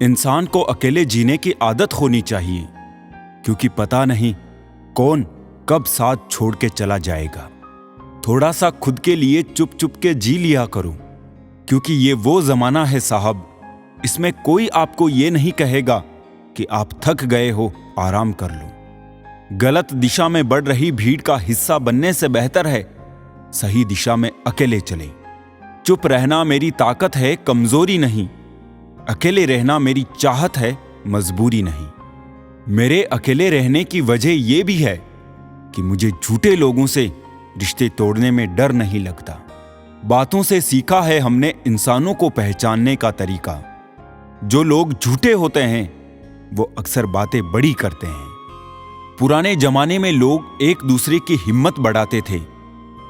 इंसान को अकेले जीने की आदत होनी चाहिए, क्योंकि पता नहीं कौन कब साथ छोड़ के चला जाएगा। थोड़ा सा खुद के लिए चुप चुप के जी लिया करो, क्योंकि ये वो जमाना है साहब, इसमें कोई आपको ये नहीं कहेगा कि आप थक गए हो, आराम कर लो। गलत दिशा में बढ़ रही भीड़ का हिस्सा बनने से बेहतर है सही दिशा में अकेले चले। चुप रहना मेरी ताकत है, कमजोरी नहीं। अकेले रहना मेरी चाहत है, मजबूरी नहीं। मेरे अकेले रहने की वजह यह भी है कि मुझे झूठे लोगों से रिश्ते तोड़ने में डर नहीं लगता। बातों से सीखा है हमने इंसानों को पहचानने का तरीका। जो लोग झूठे होते हैं वो अक्सर बातें बड़ी करते हैं। पुराने जमाने में लोग एक दूसरे की हिम्मत बढ़ाते थे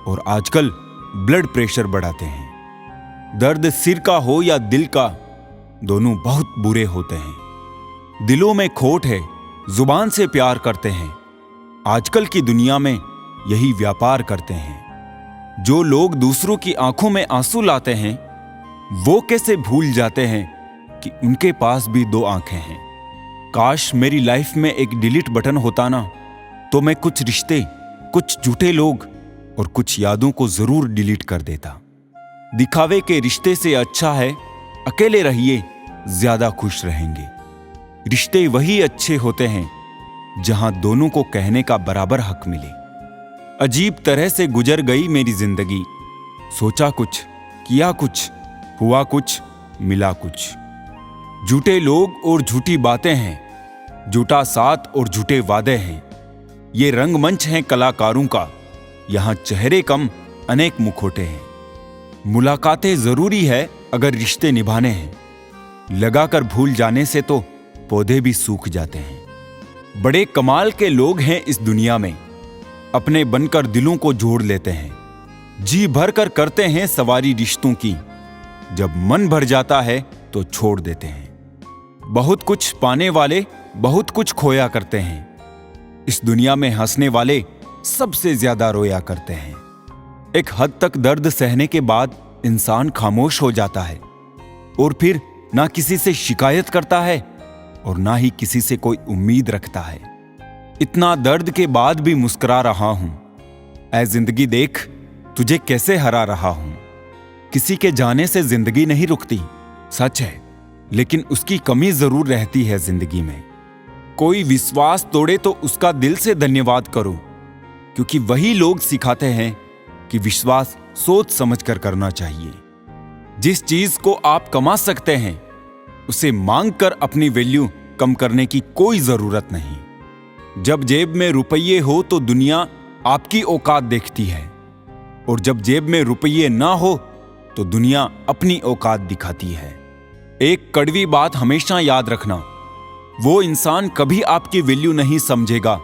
और आजकल ब्लड प्रेशर बढ़ाते हैं। दर्द सिर का हो या दिल का, दोनों बहुत बुरे होते हैं। दिलों में खोट है, जुबान से प्यार करते हैं। आजकल की दुनिया में यही व्यापार करते हैं। जो लोग दूसरों की आंखों में आंसू लाते हैं वो कैसे भूल जाते हैं कि उनके पास भी दो आंखें हैं। काश मेरी लाइफ में एक डिलीट बटन होता ना, तो मैं कुछ रिश्ते, कुछ झूठे लोग और कुछ यादों को जरूर डिलीट कर देता। दिखावे के रिश्ते से अच्छा है अकेले रहिए, ज्यादा खुश रहेंगे। रिश्ते वही अच्छे होते हैं जहां दोनों को कहने का बराबर हक मिले। अजीब तरह से गुजर गई मेरी जिंदगी। सोचा कुछ, किया कुछ, हुआ कुछ, मिला कुछ। झूठे लोग और झूठी बातें हैं, झूठा साथ और झूठे वादे हैं। ये रंगमंच है कलाकारों का, यहां चेहरे कम अनेक मुखौटे हैं। मुलाकातें जरूरी है अगर रिश्ते निभाने हैं। लगाकर भूल जाने से तो पौधे भी सूख जाते हैं। बड़े कमाल के लोग हैं इस दुनिया में, अपने बनकर दिलों को जोड़ लेते हैं। जी भर कर करते हैं सवारी रिश्तों की, जब मन भर जाता है तो छोड़ देते हैं। बहुत कुछ पाने वाले बहुत कुछ खोया करते हैं। इस दुनिया में हंसने वाले सबसे ज्यादा रोया करते हैं। एक हद तक दर्द सहने के बाद इंसान खामोश हो जाता है और फिर ना किसी से शिकायत करता है और ना ही किसी से कोई उम्मीद रखता है। इतना दर्द के बाद भी मुस्कुरा रहा हूं। ऐ जिंदगी देख तुझे कैसे हरा रहा हूं। किसी के जाने से जिंदगी नहीं रुकती, सच है, लेकिन उसकी कमी जरूर रहती है जिंदगी में। कोई विश्वास तोड़े तो उसका दिल से धन्यवाद करो, क्योंकि वही लोग सिखाते हैं कि विश्वास सोच समझकर करना चाहिए। जिस चीज को आप कमा सकते हैं उसे मांग कर अपनी वैल्यू कम करने की कोई जरूरत नहीं। जब जेब में रुपये हो तो दुनिया आपकी औकात देखती है, और जब जेब में रुपये ना हो तो दुनिया अपनी औकात दिखाती है। एक कड़वी बात हमेशा याद रखना, वो इंसान कभी आपकी वैल्यू नहीं समझेगा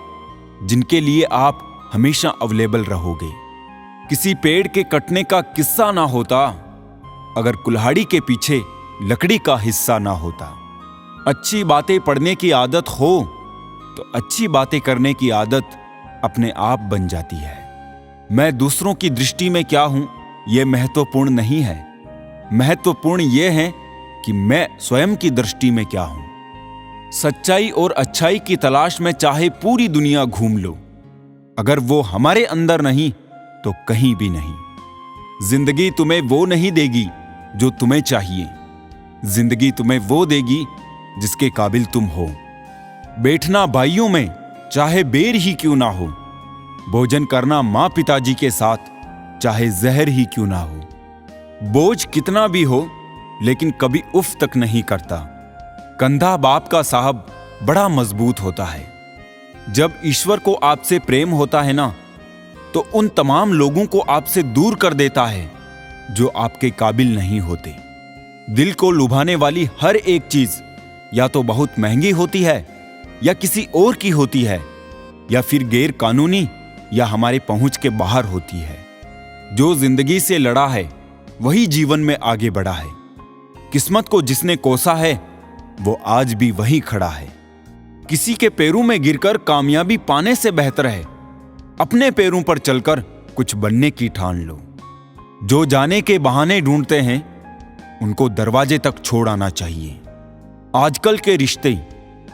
जिनके लिए आप हमेशा अवेलेबल रहोगे। किसी पेड़ के कटने का किस्सा ना होता अगर कुल्हाड़ी के पीछे लकड़ी का हिस्सा ना होता। अच्छी बातें पढ़ने की आदत हो तो अच्छी बातें करने की आदत अपने आप बन जाती है। मैं दूसरों की दृष्टि में क्या हूं यह महत्वपूर्ण नहीं है। महत्वपूर्ण यह है कि मैं स्वयं की दृष्टि में क्या हूं। सच्चाई और अच्छाई की तलाश में चाहे पूरी दुनिया घूम लो, अगर वो हमारे अंदर नहीं तो कहीं भी नहीं। जिंदगी तुम्हें वो नहीं देगी जो तुम्हें चाहिए, जिंदगी तुम्हें वो देगी जिसके काबिल तुम हो। बैठना भाइयों में चाहे बेर ही क्यों ना हो, भोजन करना माँ पिताजी के साथ चाहे जहर ही क्यों ना हो। बोझ कितना भी हो लेकिन कभी उफ तक नहीं करता। कंधा बाप का साहब बड़ा मजबूत होता है। जब ईश्वर को आपसे प्रेम होता है ना, तो उन तमाम लोगों को आपसे दूर कर देता है जो आपके काबिल नहीं होते। दिल को लुभाने वाली हर एक चीज या तो बहुत महंगी होती है या किसी और की होती है, या फिर गैर कानूनी या हमारे पहुंच के बाहर होती है। जो जिंदगी से लड़ा है वही जीवन में आगे बढ़ा है। किस्मत को जिसने कोसा है वो आज भी वहीं खड़ा है। किसी के पैरों में गिरकर कामयाबी पाने से बेहतर है अपने पैरों पर चलकर कुछ बनने की ठान लो। जो जाने के बहाने ढूंढते हैं उनको दरवाजे तक छोड़ आना चाहिए। आजकल के रिश्ते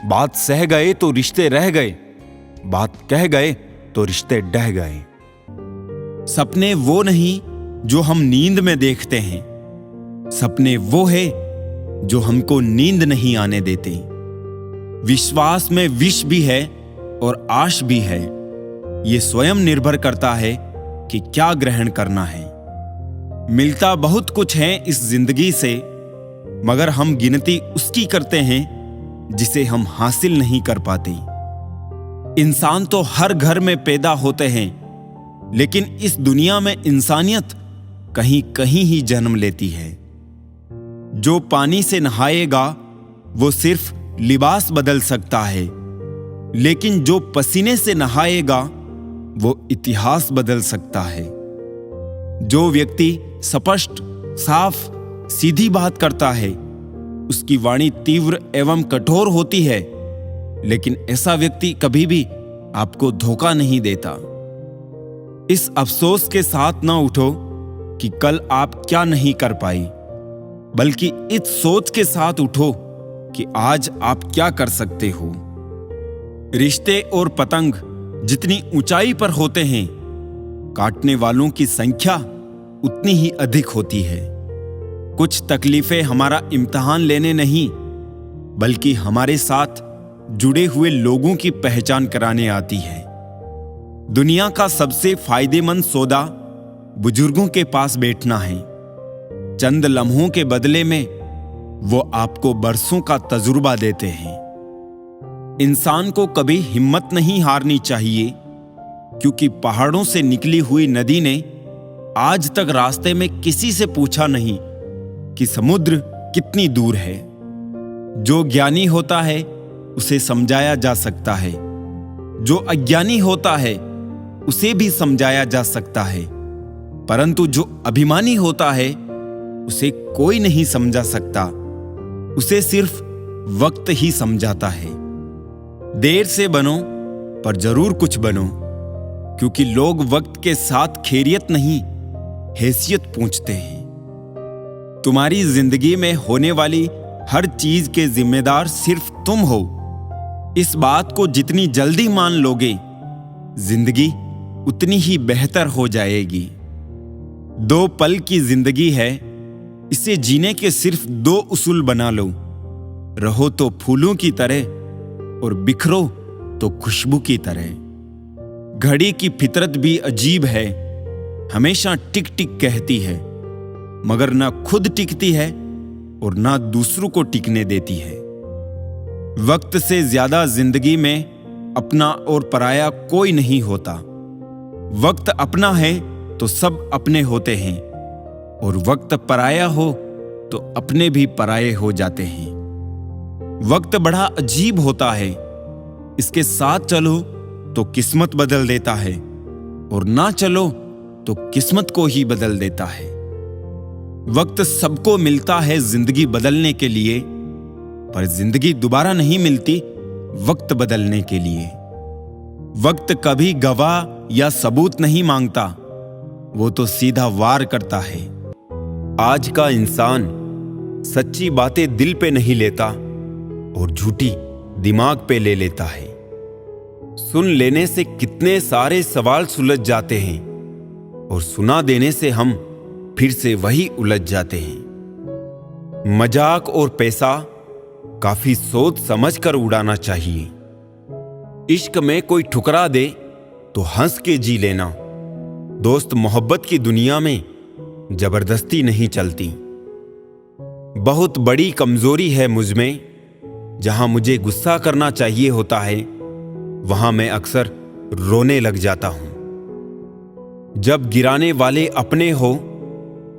बात सह गए तो रिश्ते रह गए, बात कह गए तो रिश्ते डह गए। सपने वो नहीं जो हम नींद में देखते हैं, सपने वो है जो हमको नींद नहीं आने देते। विश्वास में विष भी है और आश भी है। ये स्वयं निर्भर करता है कि क्या ग्रहण करना है। मिलता बहुत कुछ है इस जिंदगी से, मगर हम गिनती उसकी करते हैं जिसे हम हासिल नहीं कर पाते। इंसान तो हर घर में पैदा होते हैं, लेकिन इस दुनिया में इंसानियत कहीं कहीं ही जन्म लेती है। जो पानी से नहाएगा वो सिर्फ लिबास बदल सकता है, लेकिन जो पसीने से नहाएगा वो इतिहास बदल सकता है। जो व्यक्ति स्पष्ट, साफ, सीधी बात करता है, उसकी वाणी तीव्र एवं कठोर होती है, लेकिन ऐसा व्यक्ति कभी भी आपको धोखा नहीं देता। इस अफसोस के साथ ना उठो कि कल आप क्या नहीं कर पाई, बल्कि इस सोच के साथ उठो कि आज आप क्या कर सकते हो। रिश्ते और पतंग जितनी ऊंचाई पर होते हैं, काटने वालों की संख्या उतनी ही अधिक होती है। कुछ तकलीफें हमारा इम्तिहान लेने नहीं, बल्कि हमारे साथ जुड़े हुए लोगों की पहचान कराने आती है। दुनिया का सबसे फायदेमंद सौदा बुजुर्गों के पास बैठना है। चंद लम्हों के बदले में वो आपको बरसों का तजुर्बा देते हैं। इंसान को कभी हिम्मत नहीं हारनी चाहिए, क्योंकि पहाड़ों से निकली हुई नदी ने आज तक रास्ते में किसी से पूछा नहीं कि समुद्र कितनी दूर है। जो ज्ञानी होता है उसे समझाया जा सकता है, जो अज्ञानी होता है उसे भी समझाया जा सकता है, परंतु जो अभिमानी होता है उसे कोई नहीं समझा सकता। उसे सिर्फ वक्त ही समझाता है। देर से बनो पर जरूर कुछ बनो, क्योंकि लोग वक्त के साथ खैरियत नहीं, हैसियत पूछते हैं। तुम्हारी जिंदगी में होने वाली हर चीज के जिम्मेदार सिर्फ तुम हो। इस बात को जितनी जल्दी मान लोगे, जिंदगी उतनी ही बेहतर हो जाएगी। 2 पल की जिंदगी है, इसे जीने के सिर्फ 2 उसूल बना लो। रहो तो फूलों की तरह और बिखरो तो खुशबू की तरह। घड़ी की फितरत भी अजीब है, हमेशा टिक टिक कहती है, मगर ना खुद टिकती है और ना दूसरों को टिकने देती है। वक्त से ज्यादा जिंदगी में अपना और पराया कोई नहीं होता। वक्त अपना है तो सब अपने होते हैं, और वक्त पराया हो तो अपने भी पराये हो जाते हैं। वक्त बड़ा अजीब होता है, इसके साथ चलो तो किस्मत बदल देता है, और ना चलो तो किस्मत को ही बदल देता है। वक्त सबको मिलता है जिंदगी बदलने के लिए, पर जिंदगी दोबारा नहीं मिलती वक्त बदलने के लिए। वक्त कभी गवाह या सबूत नहीं मांगता, वो तो सीधा वार करता है। आज का इंसान सच्ची बातें दिल पे नहीं लेता और झूठी दिमाग पे ले लेता है। सुन लेने से कितने सारे सवाल सुलझ जाते हैं, और सुना देने से हम फिर से वही उलझ जाते हैं। मजाक और पैसा काफी सोच समझ कर उड़ाना चाहिए। इश्क में कोई ठुकरा दे तो हंस के जी लेना। दोस्त मोहब्बत की दुनिया में जबरदस्ती नहीं चलती। बहुत बड़ी कमजोरी है मुझ में, जहां मुझे गुस्सा करना चाहिए होता है वहां मैं अक्सर रोने लग जाता हूं। जब गिराने वाले अपने हो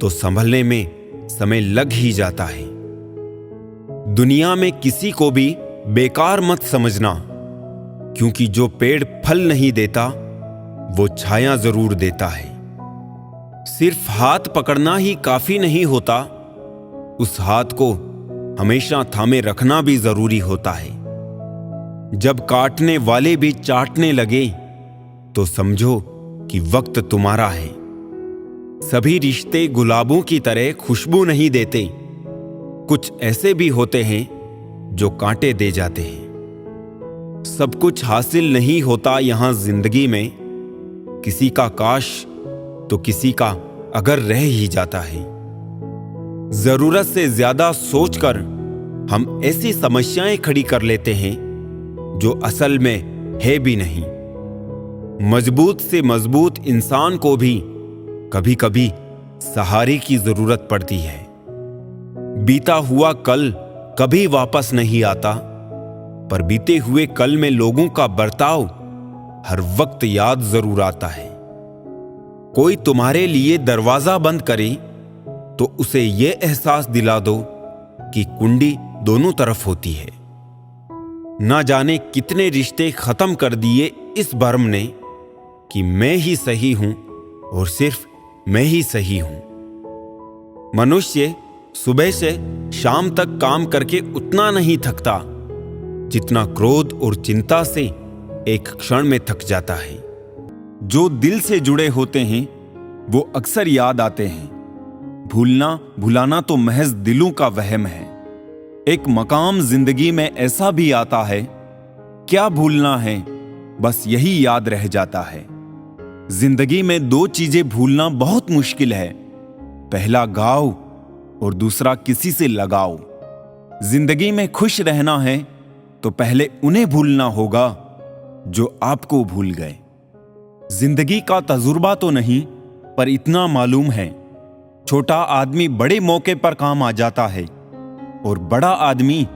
तो संभलने में समय लग ही जाता है। दुनिया में किसी को भी बेकार मत समझना, क्योंकि जो पेड़ फल नहीं देता वो छाया जरूर देता है। सिर्फ हाथ पकड़ना ही काफी नहीं होता, उस हाथ को हमेशा थामे रखना भी जरूरी होता है। जब काटने वाले भी चाटने लगे तो समझो कि वक्त तुम्हारा है। सभी रिश्ते गुलाबों की तरह खुशबू नहीं देते। कुछ ऐसे भी होते हैं जो कांटे दे जाते हैं। सब कुछ हासिल नहीं होता यहां जिंदगी में, किसी का काश तो किसी का अगर रह ही जाता है। जरूरत से ज्यादा सोचकर हम ऐसी समस्याएं खड़ी कर लेते हैं जो असल में है भी नहीं। मजबूत से मजबूत इंसान को भी कभी कभी सहारे की जरूरत पड़ती है। बीता हुआ कल कभी वापस नहीं आता, पर बीते हुए कल में लोगों का बर्ताव हर वक्त याद जरूर आता है। कोई तुम्हारे लिए दरवाजा बंद करे तो उसे यह एहसास दिला दो कि कुंडी दोनों तरफ होती है। ना जाने कितने रिश्ते खत्म कर दिए इस भ्रम ने कि मैं ही सही हूं और सिर्फ मैं ही सही हूं। मनुष्य सुबह से शाम तक काम करके उतना नहीं थकता जितना क्रोध और चिंता से एक क्षण में थक जाता है। जो दिल से जुड़े होते हैं वो अक्सर याद आते हैं। भूलना भुलाना तो महज दिलों का वहम है। एक मकाम जिंदगी में ऐसा भी आता है, क्या भूलना है बस यही याद रह जाता है। जिंदगी में दो चीजें भूलना बहुत मुश्किल है, पहला गाँव और दूसरा किसी से लगाव। जिंदगी में खुश रहना है तो पहले उन्हें भूलना होगा जो आपको भूल गए। जिंदगी का तजुर्बा तो नहीं, पर इतना मालूम है, छोटा आदमी बड़े मौके पर काम आ जाता है और बड़ा आदमी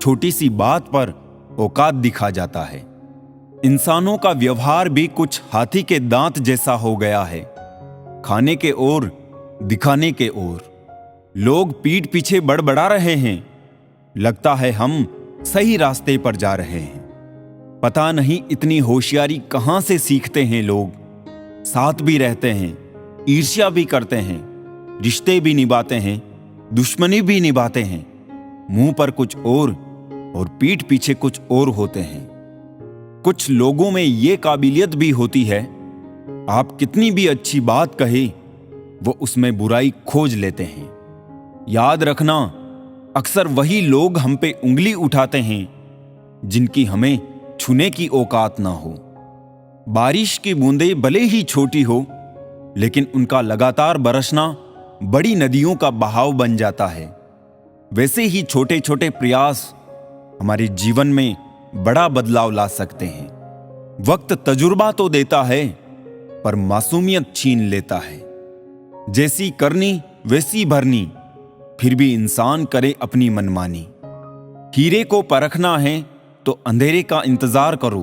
छोटी सी बात पर औकात दिखा जाता है। इंसानों का व्यवहार भी कुछ हाथी के दांत जैसा हो गया है, खाने के ओर दिखाने के ओर। लोग पीठ पीछे बड़बड़ा रहे हैं, लगता है हम सही रास्ते पर जा रहे हैं। पता नहीं इतनी होशियारी कहां से सीखते हैं लोग। साथ भी रहते हैं, ईर्ष्या भी करते हैं, रिश्ते भी निभाते हैं, दुश्मनी भी निभाते हैं। मुंह पर कुछ और पीठ पीछे कुछ और होते हैं। कुछ लोगों में यह काबिलियत भी होती है, आप कितनी भी अच्छी बात कहे वो उसमें बुराई खोज लेते हैं। याद रखना, अक्सर वही लोग हम पे उंगली उठाते हैं जिनकी हमें छूने की औकात ना हो। बारिश की बूंदें भले ही छोटी हो, लेकिन उनका लगातार बरसना बड़ी नदियों का बहाव बन जाता है। वैसे ही छोटे छोटे प्रयास हमारे जीवन में बड़ा बदलाव ला सकते हैं। वक्त तजुर्बा तो देता है, पर मासूमियत छीन लेता है। जैसी करनी वैसी भरनी, फिर भी इंसान करे अपनी मनमानी। हीरे को परखना है तो अंधेरे का इंतजार करो,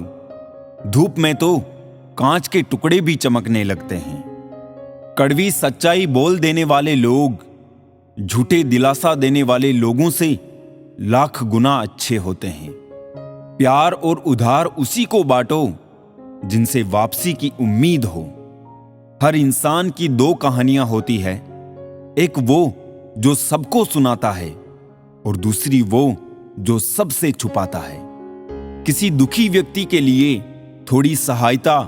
धूप में तो कांच के टुकड़े भी चमकने लगते हैं। कड़वी सच्चाई बोल देने वाले लोग झूठे दिलासा देने वाले लोगों से लाख गुना अच्छे होते हैं। प्यार और उधार उसी को बांटो जिनसे वापसी की उम्मीद हो। हर इंसान की दो कहानियां होती है, एक वो जो सबको सुनाता है और दूसरी वो जो सबसे छुपाता है। किसी दुखी व्यक्ति के लिए थोड़ी सहायता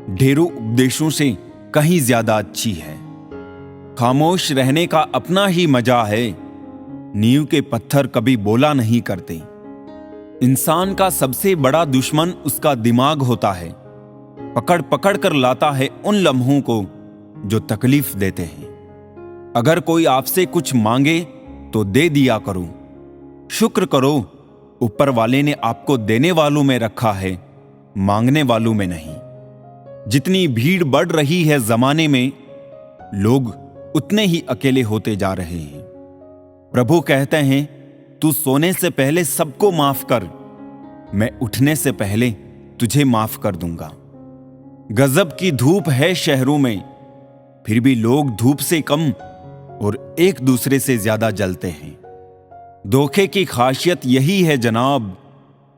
ढेरों उपदेशों से कहीं ज्यादा अच्छी है। खामोश रहने का अपना ही मजा है, नींव के पत्थर कभी बोला नहीं करते। इंसान का सबसे बड़ा दुश्मन उसका दिमाग होता है, पकड़ पकड़ कर लाता है उन लम्हों को जो तकलीफ देते हैं। अगर कोई आपसे कुछ मांगे तो दे दिया करो। शुक्र करो, ऊपर वाले ने आपको देने वालों में रखा है, मांगने वालों में नहीं। जितनी भीड़ बढ़ रही है जमाने में, लोग उतने ही अकेले होते जा रहे हैं। प्रभु कहते हैं, तू सोने से पहले सबको माफ कर, मैं उठने से पहले तुझे माफ कर दूंगा। गजब की धूप है शहरों में, फिर भी लोग धूप से कम और एक दूसरे से ज्यादा जलते हैं। धोखे की खासियत यही है जनाब,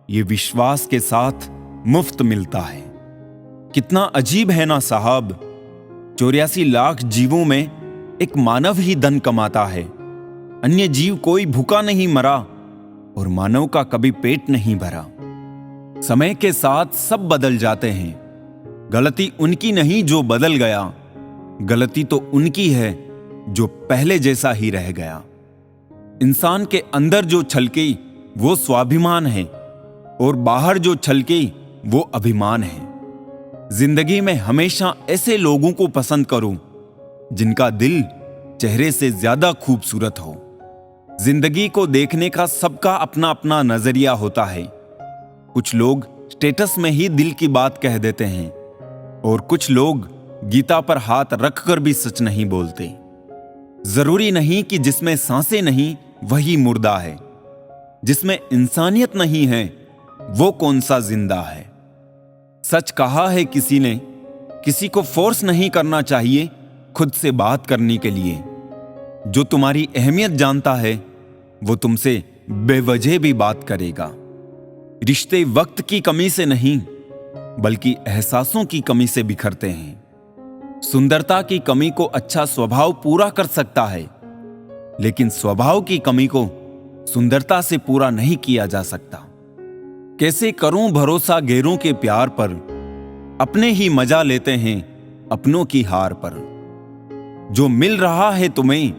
ये विश्वास के साथ मुफ्त मिलता है। कितना अजीब है ना साहब, 84 लाख जीवों में एक मानव ही धन कमाता है। अन्य जीव कोई भूखा नहीं मरा और मानव का कभी पेट नहीं भरा। समय के साथ सब बदल जाते हैं। गलती उनकी नहीं जो बदल गया, गलती तो उनकी है जो पहले जैसा ही रह गया। इंसान के अंदर जो छलके वो स्वाभिमान है और बाहर जो छलके वो अभिमान है। जिंदगी में हमेशा ऐसे लोगों को पसंद करो जिनका दिल चेहरे से ज्यादा खूबसूरत हो। जिंदगी को देखने का सबका अपना अपना नजरिया होता है। कुछ लोग स्टेटस में ही दिल की बात कह देते हैं और कुछ लोग गीता पर हाथ रखकर भी सच नहीं बोलते। जरूरी नहीं कि जिसमें सांसें नहीं वही मुर्दा है, जिसमें इंसानियत नहीं है वो कौन सा जिंदा है। सच कहा है किसी ने, किसी को फोर्स नहीं करना चाहिए खुद से बात करने के लिए। जो तुम्हारी अहमियत जानता है वो तुमसे बेवजह भी बात करेगा। रिश्ते वक्त की कमी से नहीं बल्कि एहसासों की कमी से बिखरते हैं। सुंदरता की कमी को अच्छा स्वभाव पूरा कर सकता है, लेकिन स्वभाव की कमी को सुंदरता से पूरा नहीं किया जा सकता। कैसे करूं भरोसा गैरों के प्यार पर, अपने ही मजा लेते हैं अपनों की हार पर। जो मिल रहा है तुम्हें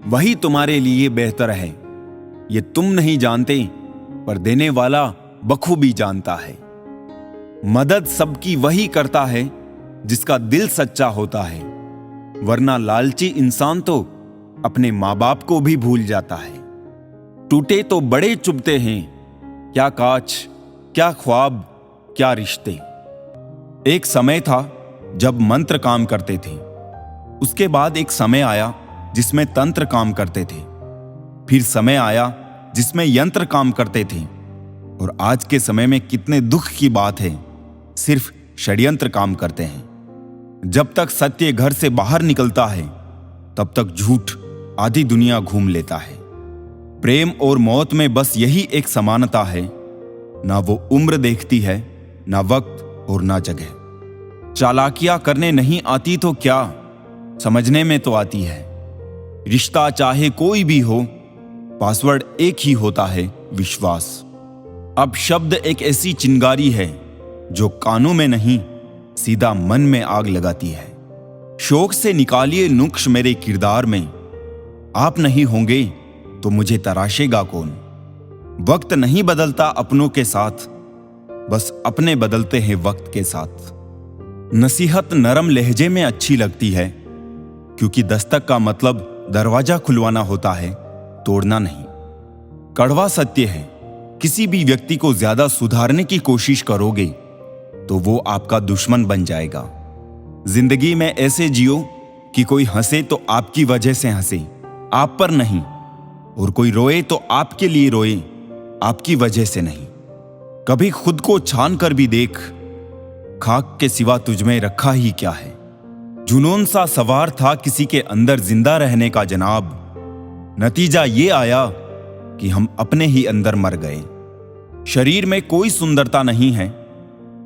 वही तुम्हारे लिए बेहतर है, ये तुम नहीं जानते पर देने वाला बखूबी जानता है। मदद सबकी वही करता है जिसका दिल सच्चा होता है, वरना लालची इंसान तो अपने माँ बाप को भी भूल जाता है। टूटे तो बड़े चुभते हैं, क्या कांच क्या ख्वाब क्या रिश्ते। एक समय था जब मंत्र काम करते थे, उसके बाद एक समय आया जिसमें तंत्र काम करते थे, फिर समय आया जिसमें यंत्र काम करते थे, और आज के समय में कितने दुख की बात है, सिर्फ षड्यंत्र काम करते हैं। जब तक सत्य घर से बाहर निकलता है तब तक झूठ आधी दुनिया घूम लेता है। प्रेम और मौत में बस यही एक समानता है, ना वो उम्र देखती है, ना वक्त और ना जगह। चालाकियां करने नहीं आती तो क्या, समझने में तो आती है। रिश्ता चाहे कोई भी हो, पासवर्ड एक ही होता है, विश्वास। अब शब्द एक ऐसी चिंगारी है जो कानों में नहीं सीधा मन में आग लगाती है। शौक से निकालिए नुक्श मेरे किरदार में, आप नहीं होंगे तो मुझे तराशेगा कौन। वक्त नहीं बदलता अपनों के साथ, बस अपने बदलते हैं वक्त के साथ। नसीहत नरम लहजे में अच्छी लगती है, क्योंकि दस्तक का मतलब दरवाजा खुलवाना होता है, तोड़ना नहीं। कड़वा सत्य है, किसी भी व्यक्ति को ज्यादा सुधारने की कोशिश करोगे तो वो आपका दुश्मन बन जाएगा। जिंदगी में ऐसे जियो कि कोई हंसे तो आपकी वजह से हंसे, आप पर नहीं, और कोई रोए तो आपके लिए रोए, आपकी वजह से नहीं। कभी खुद को छान कर भी देख, खाक के सिवा तुझमें रखा ही क्या है। जुनून सा सवार था किसी के अंदर जिंदा रहने का जनाब, नतीजा ये आया कि हम अपने ही अंदर मर गए। शरीर में कोई सुंदरता नहीं है,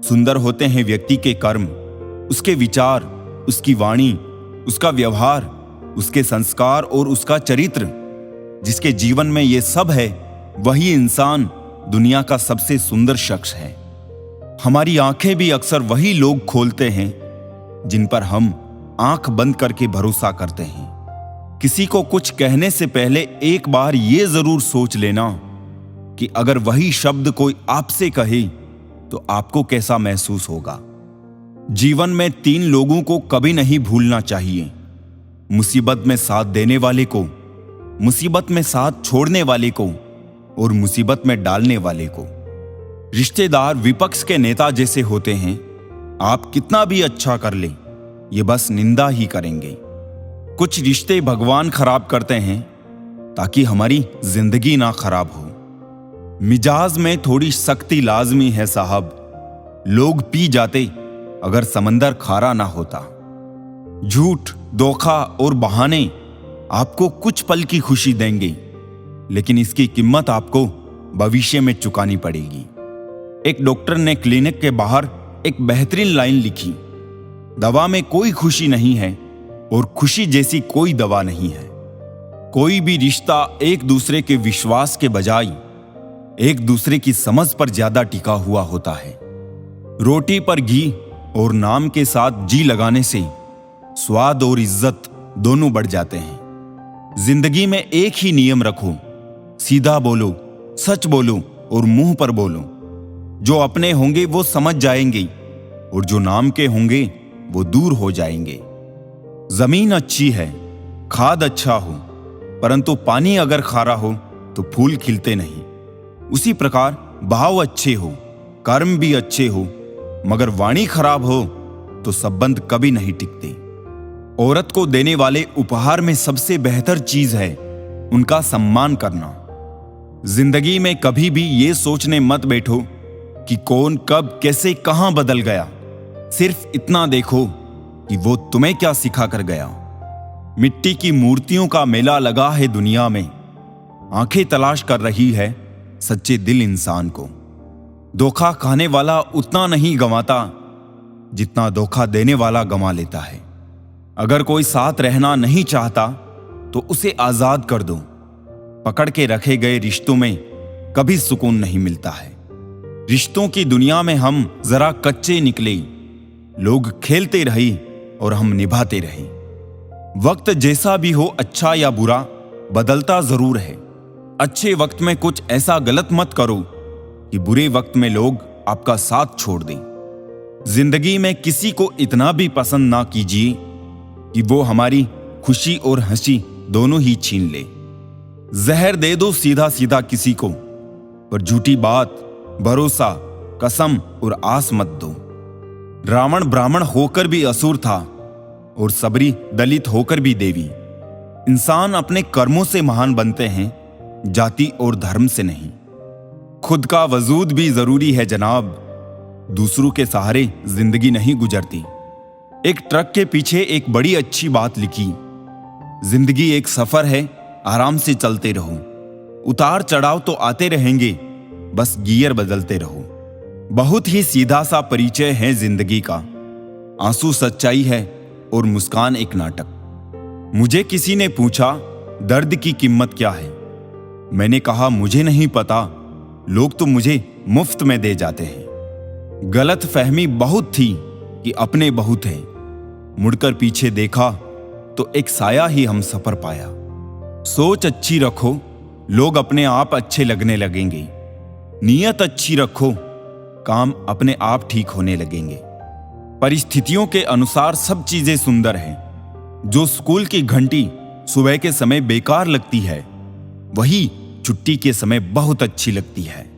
सुंदर होते हैं व्यक्ति के कर्म, उसके विचार, उसकी वाणी, उसका व्यवहार, उसके संस्कार और उसका चरित्र। जिसके जीवन में ये सब है वही इंसान दुनिया का सबसे सुंदर शख्स है। हमारी आंखें भी अक्सर वही लोग खोलते हैं जिन पर हम आंख बंद करके भरोसा करते हैं। किसी को कुछ कहने से पहले एक बार ये जरूर सोच लेना कि अगर वही शब्द कोई आपसे कहे तो आपको कैसा महसूस होगा। जीवन में 3 लोगों को कभी नहीं भूलना चाहिए, मुसीबत में साथ देने वाले को, मुसीबत में साथ छोड़ने वाले को और मुसीबत में डालने वाले को। रिश्तेदार विपक्ष के नेता जैसे होते हैं, आप कितना भी अच्छा कर लें ये बस निंदा ही करेंगे। कुछ रिश्ते भगवान खराब करते हैं ताकि हमारी जिंदगी ना खराब हो। मिजाज में थोड़ी सख्ती लाजमी है साहब, लोग पी जाते अगर समंदर खारा ना होता। झूठ, धोखा और बहाने आपको कुछ पल की खुशी देंगे, लेकिन इसकी कीमत आपको भविष्य में चुकानी पड़ेगी। एक डॉक्टर ने क्लिनिक के बाहर एक बेहतरीन लाइन लिखी, दवा में कोई खुशी नहीं है और खुशी जैसी कोई दवा नहीं है। कोई भी रिश्ता एक दूसरे के विश्वास के बजाय एक दूसरे की समझ पर ज्यादा टिका हुआ होता है। रोटी पर घी और नाम के साथ जी लगाने से स्वाद और इज्जत दोनों बढ़ जाते हैं। जिंदगी में एक ही नियम रखो, सीधा बोलो, सच बोलो और मुंह पर बोलो। जो अपने होंगे वो समझ जाएंगे और जो नाम के होंगे वो दूर हो जाएंगे। जमीन अच्छी है, खाद अच्छा हो, परंतु पानी अगर खारा हो तो फूल खिलते नहीं। उसी प्रकार भाव अच्छे हो, कर्म भी अच्छे हो, मगर वाणी खराब हो तो संबंध कभी नहीं टिकते। औरत को देने वाले उपहार में सबसे बेहतर चीज है उनका सम्मान करना। जिंदगी में कभी भी ये सोचने मत बैठो कि कौन कब कैसे कहां बदल गया। सिर्फ इतना देखो कि वो तुम्हें क्या सिखा कर गया। मिट्टी की मूर्तियों का मेला लगा है दुनिया में, आंखें तलाश कर रही है सच्चे दिल इंसान को। धोखा खाने वाला उतना नहीं गंवाता जितना धोखा देने वाला गंवा लेता है। अगर कोई साथ रहना नहीं चाहता तो उसे आजाद कर दो। पकड़ के रखे गए रिश्तों में कभी सुकून नहीं मिलता है। रिश्तों की दुनिया में हम जरा कच्चे निकले, लोग खेलते रहे और हम निभाते रहे। वक्त जैसा भी हो, अच्छा या बुरा, बदलता जरूर है। अच्छे वक्त में कुछ ऐसा गलत मत करो कि बुरे वक्त में लोग आपका साथ छोड़ दें। जिंदगी में किसी को इतना भी पसंद ना कीजिए कि वो हमारी खुशी और हंसी दोनों ही छीन ले। जहर दे दो सीधा सीधा किसी को, पर झूठी बात, भरोसा, कसम और आस मत दो। रावण ब्राह्मण होकर भी असुर था और सबरी दलित होकर भी देवी। इंसान अपने कर्मों से महान बनते हैं, जाति और धर्म से नहीं। खुद का वजूद भी जरूरी है जनाब, दूसरों के सहारे जिंदगी नहीं गुजरती। एक ट्रक के पीछे एक बड़ी अच्छी बात लिखी, जिंदगी एक सफर है, आराम से चलते रहो। उतार चढ़ाव तो आते रहेंगे, बस गियर बदलते रहो। बहुत ही सीधा सा परिचय है जिंदगी का। आंसू सच्चाई है और मुस्कान एक नाटक। मुझे किसी ने पूछा दर्द की कीमत क्या है। मैंने कहा मुझे नहीं पता, लोग तो मुझे मुफ्त में दे जाते हैं। गलत फहमी बहुत थी कि अपने बहुत हैं। मुड़कर पीछे देखा तो एक साया ही हम सफर पाया। सोच अच्छी रखो, लोग अपने आप अच्छे लगने लगेंगे। नीयत अच्छी रखो, काम अपने आप ठीक होने लगेंगे। परिस्थितियों के अनुसार सब चीजें सुंदर हैं। जो स्कूल की घंटी सुबह के समय बेकार लगती है, वही छुट्टी के समय बहुत अच्छी लगती है।